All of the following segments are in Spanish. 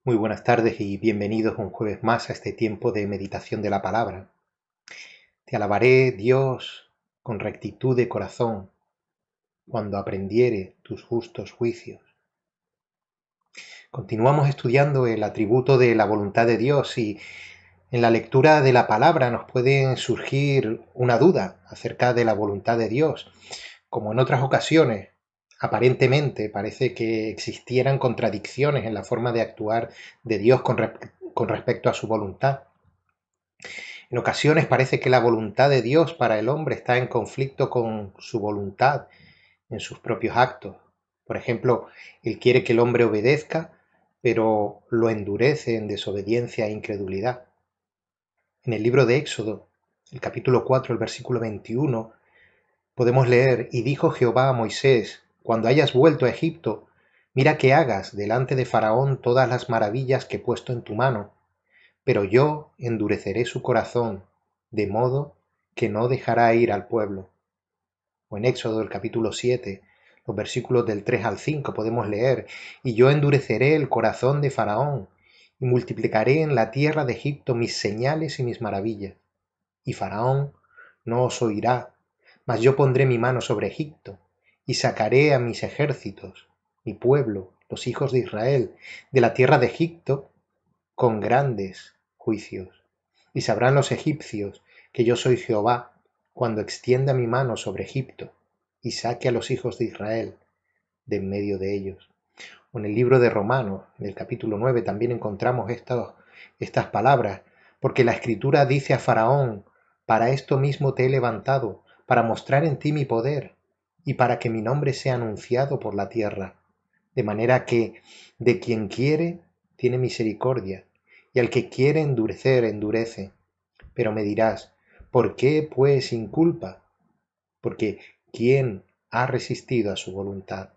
Muy buenas tardes y bienvenidos un jueves más a este tiempo de meditación de la palabra. Te alabaré, Dios, con rectitud de corazón, cuando aprendiere tus justos juicios. Continuamos estudiando el atributo de la voluntad de Dios y en la lectura de la palabra nos puede surgir una duda acerca de la voluntad de Dios. Como en otras ocasiones, aparentemente parece que existieran contradicciones en la forma de actuar de Dios con respecto a su voluntad. En ocasiones parece que la voluntad de Dios para el hombre está en conflicto con su voluntad en sus propios actos. Por ejemplo, Él quiere que el hombre obedezca, pero lo endurece en desobediencia e incredulidad. En el libro de Éxodo, el capítulo 4, el versículo 21, podemos leer: Y dijo Jehová a Moisés, cuando hayas vuelto a Egipto, mira que hagas delante de Faraón todas las maravillas que he puesto en tu mano, pero yo endureceré su corazón, de modo que no dejará ir al pueblo. O en Éxodo, el capítulo 7, los versículos del 3 al 5 podemos leer: Y yo endureceré el corazón de Faraón, y multiplicaré en la tierra de Egipto mis señales y mis maravillas. Y Faraón no os oirá, mas yo pondré mi mano sobre Egipto, y sacaré a mis ejércitos, mi pueblo, los hijos de Israel, de la tierra de Egipto, con grandes juicios. Y sabrán los egipcios que yo soy Jehová, cuando extienda mi mano sobre Egipto, y saque a los hijos de Israel de en medio de ellos. O en el libro de Romanos, en el capítulo 9, también encontramos estas palabras: porque la Escritura dice a Faraón: para esto mismo te he levantado, para mostrar en ti mi poder, y para que mi nombre sea anunciado por la tierra. De manera que de quien quiere tiene misericordia, y al que quiere endurecer, endurece. Pero me dirás: ¿por qué pues sin culpa? Porque ¿quién ha resistido a su voluntad?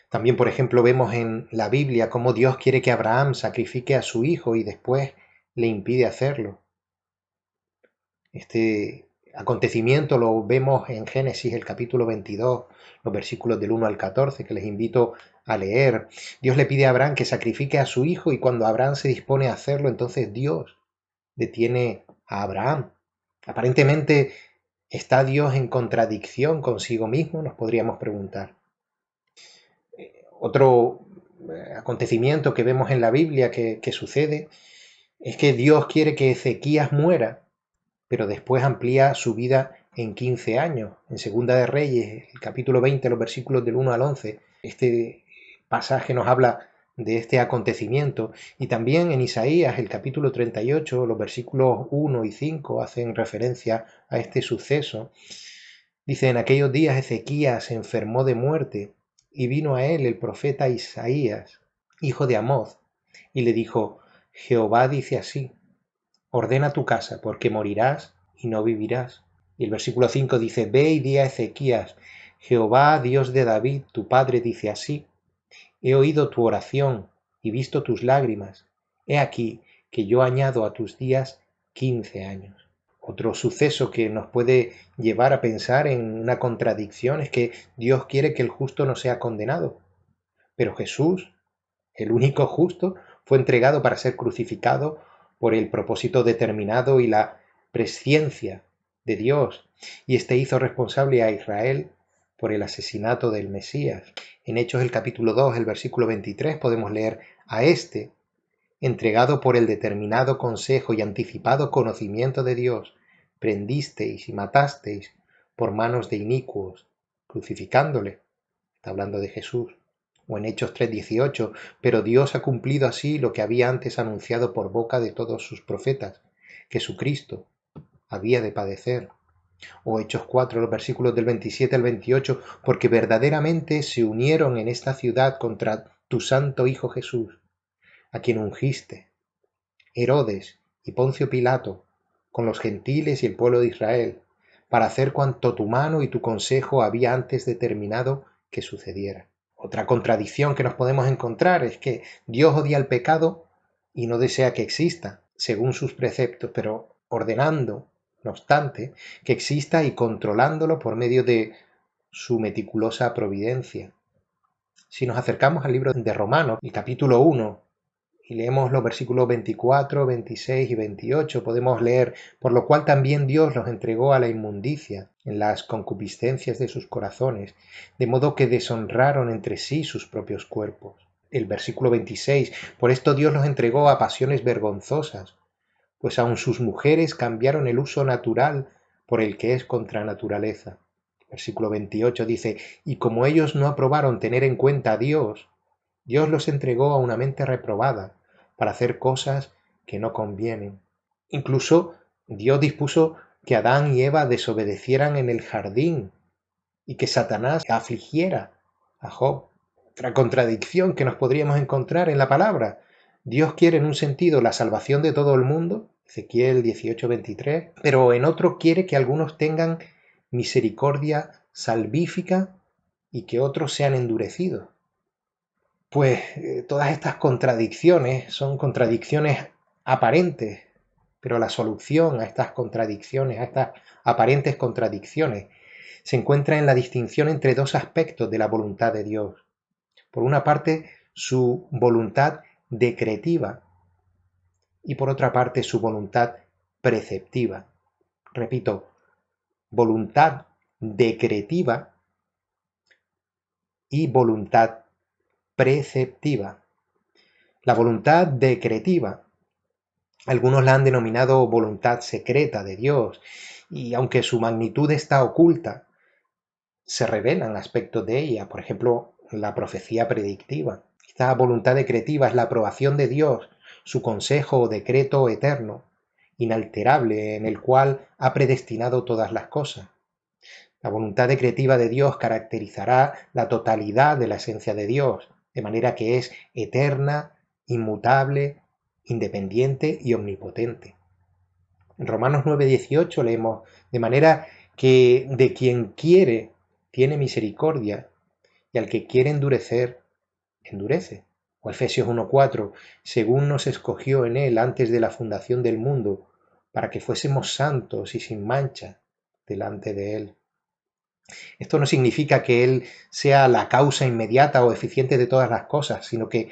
También, por ejemplo, vemos en la Biblia cómo Dios quiere que Abraham sacrifique a su hijo y después le impide hacerlo. Este acontecimiento lo vemos en Génesis, el capítulo 22, los versículos del 1 al 14, que les invito a leer. Dios le pide a Abraham que sacrifique a su hijo, y cuando Abraham se dispone a hacerlo, entonces Dios detiene a Abraham. Aparentemente, ¿está Dios en contradicción consigo mismo?, nos podríamos preguntar. Otro acontecimiento que vemos en la Biblia que sucede es que Dios quiere que Ezequías muera, pero después amplía su vida en 15 años. En Segunda de Reyes, el capítulo 20, los versículos del 1 al 11, este pasaje nos habla de este acontecimiento. Y también en Isaías, el capítulo 38, los versículos 1 y 5 hacen referencia a este suceso. Dice: en aquellos días Ezequías se enfermó de muerte, y vino a él el profeta Isaías, hijo de Amoz, y le dijo: Jehová dice así: ordena tu casa, porque morirás y no vivirás. Y el versículo 5 dice: ve y di a Ezequías: Jehová, Dios de David, tu padre, dice así: he oído tu oración y visto tus lágrimas. He aquí que yo añado a tus días 15 años. Otro suceso que nos puede llevar a pensar en una contradicción es que Dios quiere que el justo no sea condenado, pero Jesús, el único justo, fue entregado para ser crucificado por el propósito determinado y la presciencia de Dios, y este hizo responsable a Israel por el asesinato del Mesías. En Hechos, el capítulo 2, el versículo 23, podemos leer: a este, entregado por el determinado consejo y anticipado conocimiento de Dios, prendisteis y matasteis por manos de inicuos, crucificándole. Está hablando de Jesús. O en Hechos 3:18: pero Dios ha cumplido así lo que había antes anunciado por boca de todos sus profetas, que su Cristo había de padecer. O Hechos 4, los versículos del 27 al 28: porque verdaderamente se unieron en esta ciudad contra tu santo Hijo Jesús, a quien ungiste, Herodes y Poncio Pilato, con los gentiles y el pueblo de Israel, para hacer cuanto tu mano y tu consejo había antes determinado que sucediera. Otra contradicción que nos podemos encontrar es que Dios odia el pecado y no desea que exista, según sus preceptos, pero ordenando, no obstante, que exista y controlándolo por medio de su meticulosa providencia. Si nos acercamos al libro de Romanos, el capítulo 1, y leemos los versículos 24, 26 y 28, podemos leer: por lo cual también Dios los entregó a la inmundicia en las concupiscencias de sus corazones, de modo que deshonraron entre sí sus propios cuerpos. El versículo 26, por esto Dios los entregó a pasiones vergonzosas, pues aun sus mujeres cambiaron el uso natural por el que es contra naturaleza. Versículo 28 dice: y como ellos no aprobaron tener en cuenta a Dios, Dios los entregó a una mente reprobada para hacer cosas que no convienen. Incluso Dios dispuso que Adán y Eva desobedecieran en el jardín y que Satanás afligiera a Job. Otra contradicción que nos podríamos encontrar en la palabra. Dios quiere en un sentido la salvación de todo el mundo, Ezequiel 18:23, pero en otro quiere que algunos tengan misericordia salvífica y que otros sean endurecidos. Pues todas estas contradicciones son contradicciones aparentes, pero la solución a estas contradicciones, a estas aparentes contradicciones, se encuentra en la distinción entre dos aspectos de la voluntad de Dios. Por una parte, su voluntad decretiva y por otra parte, su voluntad preceptiva. Repito, voluntad decretiva y voluntad preceptiva. La voluntad decretiva, algunos la han denominado voluntad secreta de Dios, y aunque su magnitud está oculta, se revelan aspectos de ella, por ejemplo, la profecía predictiva. Esta voluntad decretiva es la aprobación de Dios, su consejo o decreto eterno, inalterable, en el cual ha predestinado todas las cosas. La voluntad decretiva de Dios caracterizará la totalidad de la esencia de Dios, de manera que es eterna, inmutable, independiente y omnipotente. En Romanos 9:18 leemos: de manera que de quien quiere tiene misericordia, y al que quiere endurecer, endurece. O Efesios 1:4, según nos escogió en él antes de la fundación del mundo, para que fuésemos santos y sin mancha delante de él. Esto no significa que él sea la causa inmediata o eficiente de todas las cosas, sino que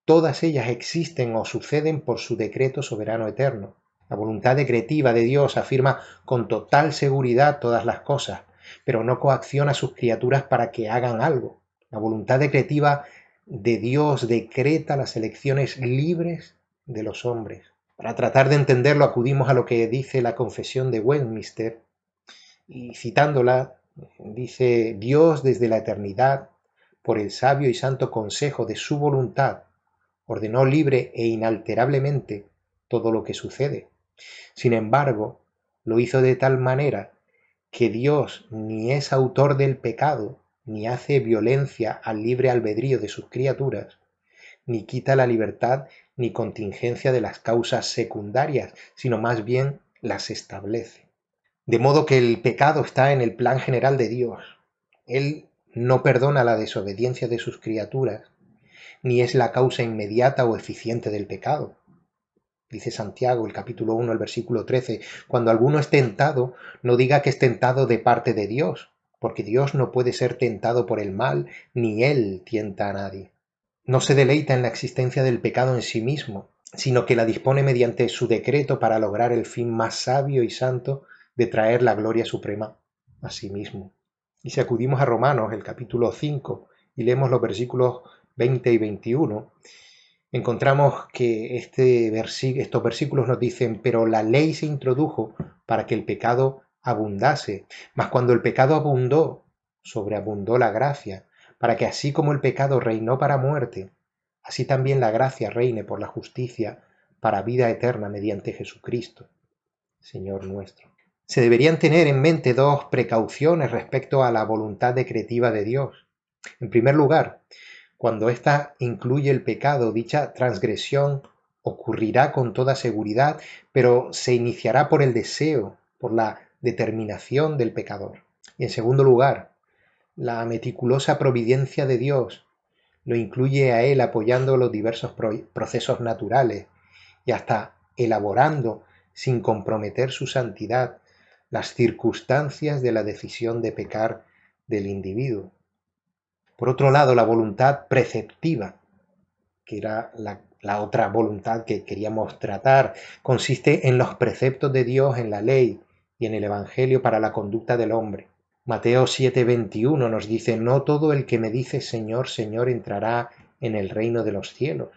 todas ellas existen o suceden por su decreto soberano eterno. La voluntad decretiva de Dios afirma con total seguridad todas las cosas, pero no coacciona a sus criaturas para que hagan algo. La voluntad decretiva de Dios decreta las elecciones libres de los hombres. Para tratar de entenderlo, acudimos a lo que dice la Confesión de Westminster, y citándola, dice: Dios desde la eternidad, por el sabio y santo consejo de su voluntad, ordenó libre e inalterablemente todo lo que sucede. Sin embargo, lo hizo de tal manera que Dios ni es autor del pecado, ni hace violencia al libre albedrío de sus criaturas, ni quita la libertad ni contingencia de las causas secundarias, sino más bien las establece. De modo que el pecado está en el plan general de Dios. Él no perdona la desobediencia de sus criaturas, ni es la causa inmediata o eficiente del pecado. Dice Santiago, el capítulo 1, el versículo 13, cuando alguno es tentado, no diga que es tentado de parte de Dios, porque Dios no puede ser tentado por el mal, ni Él tienta a nadie. No se deleita en la existencia del pecado en sí mismo, sino que la dispone mediante su decreto para lograr el fin más sabio y santo de traer la gloria suprema a sí mismo. Y si acudimos a Romanos, el capítulo 5, y leemos los versículos 20 y 21, encontramos que estos versículos nos dicen: pero la ley se introdujo para que el pecado abundase, mas cuando el pecado abundó, sobreabundó la gracia, para que así como el pecado reinó para muerte, así también la gracia reine por la justicia para vida eterna mediante Jesucristo, Señor nuestro. Se deberían tener en mente dos precauciones respecto a la voluntad decretiva de Dios. En primer lugar, cuando ésta incluye el pecado, dicha transgresión ocurrirá con toda seguridad, pero se iniciará por el deseo, por la determinación del pecador. Y en segundo lugar, la meticulosa providencia de Dios lo incluye a él apoyando los diversos procesos naturales y hasta elaborando, sin comprometer su santidad, las circunstancias de la decisión de pecar del individuo. Por otro lado, la voluntad preceptiva, que era la otra voluntad que queríamos tratar, consiste en los preceptos de Dios en la ley y en el Evangelio para la conducta del hombre. Mateo 7:21 nos dice: no todo el que me dice Señor, Señor entrará en el reino de los cielos,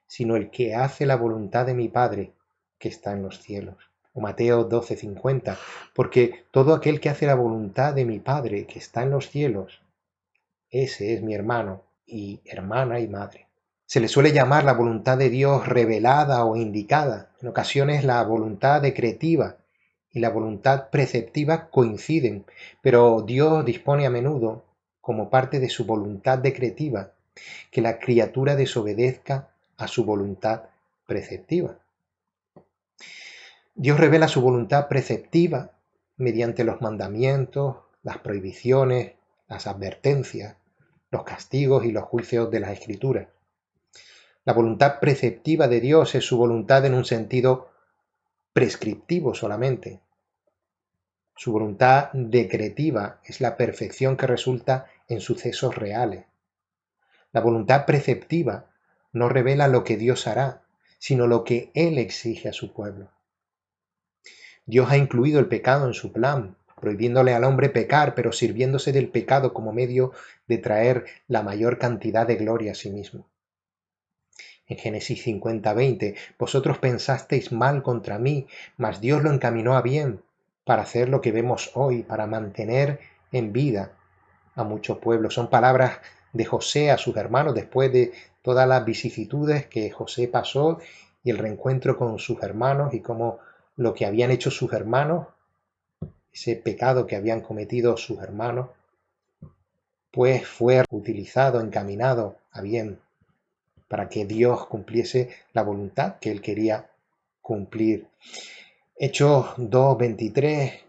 sino el que hace la voluntad de mi Padre que está en los cielos. O Mateo 12:50, porque todo aquel que hace la voluntad de mi Padre que está en los cielos, ese es mi hermano y hermana y madre. Se le suele llamar la voluntad de Dios revelada o indicada. En ocasiones la voluntad decretiva y la voluntad preceptiva coinciden, pero Dios dispone a menudo, como parte de su voluntad decretiva, que la criatura desobedezca a su voluntad preceptiva. Dios revela su voluntad preceptiva mediante los mandamientos, las prohibiciones, las advertencias, los castigos y los juicios de las Escrituras. La voluntad preceptiva de Dios es su voluntad en un sentido prescriptivo solamente. Su voluntad decretiva es la perfección que resulta en sucesos reales. La voluntad preceptiva no revela lo que Dios hará, sino lo que Él exige a su pueblo. Dios ha incluido el pecado en su plan, prohibiéndole al hombre pecar, pero sirviéndose del pecado como medio de traer la mayor cantidad de gloria a sí mismo. En Génesis 50:20, vosotros pensasteis mal contra mí, mas Dios lo encaminó a bien, para hacer lo que vemos hoy, para mantener en vida a muchos pueblos. Son palabras de José a sus hermanos después de todas las vicisitudes que José pasó y el reencuentro con sus hermanos y cómo lo que habían hecho sus hermanos, ese pecado que habían cometido sus hermanos, pues fue utilizado, encaminado a bien para que Dios cumpliese la voluntad que él quería cumplir. Hechos 2:23,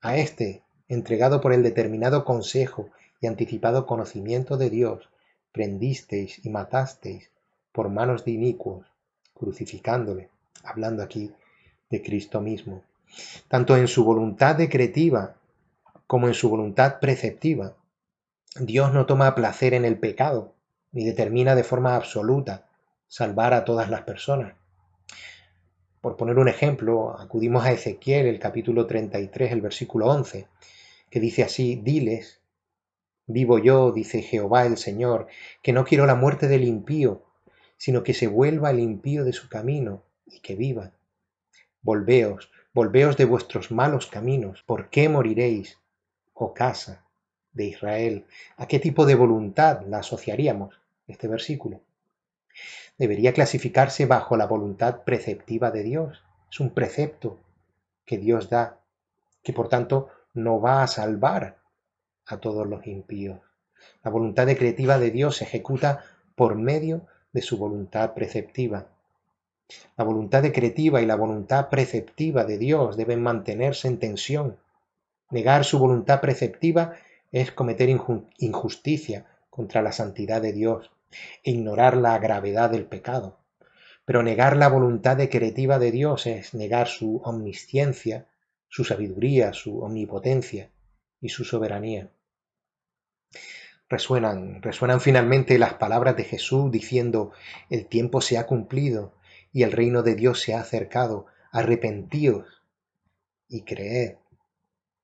a este, entregado por el determinado consejo y anticipado conocimiento de Dios, prendisteis y matasteis por manos de inicuos, crucificándole, hablando aquí de Cristo mismo. Tanto en su voluntad decretiva como en su voluntad preceptiva, Dios no toma placer en el pecado, ni determina de forma absoluta salvar a todas las personas. Por poner un ejemplo, acudimos a Ezequiel, el capítulo 33, el versículo 11, que dice así: diles, vivo yo, dice Jehová el Señor, que no quiero la muerte del impío, sino que se vuelva el impío de su camino y que viva. Volveos, volveos de vuestros malos caminos. ¿Por qué moriréis, oh casa de Israel? ¿A qué tipo de voluntad la asociaríamos este versículo? Debería clasificarse bajo la voluntad preceptiva de Dios. Es un precepto que Dios da, que por tanto no va a salvar a todos los impíos. La voluntad decretiva de Dios se ejecuta por medio de su voluntad preceptiva. La voluntad decretiva y la voluntad preceptiva de Dios deben mantenerse en tensión. Negar su voluntad preceptiva es cometer injusticia contra la santidad de Dios e ignorar la gravedad del pecado. Pero negar la voluntad decretiva de Dios es negar su omnisciencia, su sabiduría, su omnipotencia y su soberanía. Resuenan finalmente las palabras de Jesús diciendo: el tiempo se ha cumplido y el reino de Dios se ha acercado. Arrepentíos y creed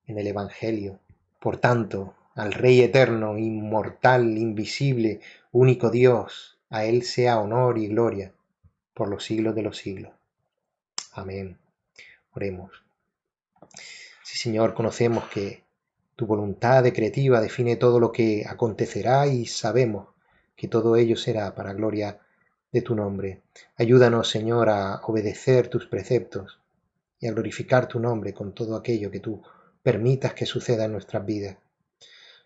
en el Evangelio. Por tanto, al Rey eterno, inmortal, invisible, único Dios, a Él sea honor y gloria por los siglos de los siglos. Amén. Oremos. Sí, Señor, conocemos que tu voluntad decretiva define todo lo que acontecerá y sabemos que todo ello será para gloria de tu nombre. Ayúdanos, Señor, a obedecer tus preceptos y a glorificar tu nombre con todo aquello que tú permitas que suceda en nuestras vidas.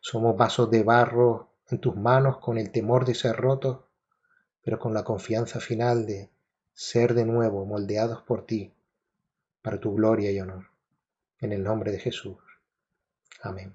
Somos vasos de barro en tus manos con el temor de ser rotos, pero con la confianza final de ser de nuevo moldeados por ti para tu gloria y honor. En el nombre de Jesús. Amén.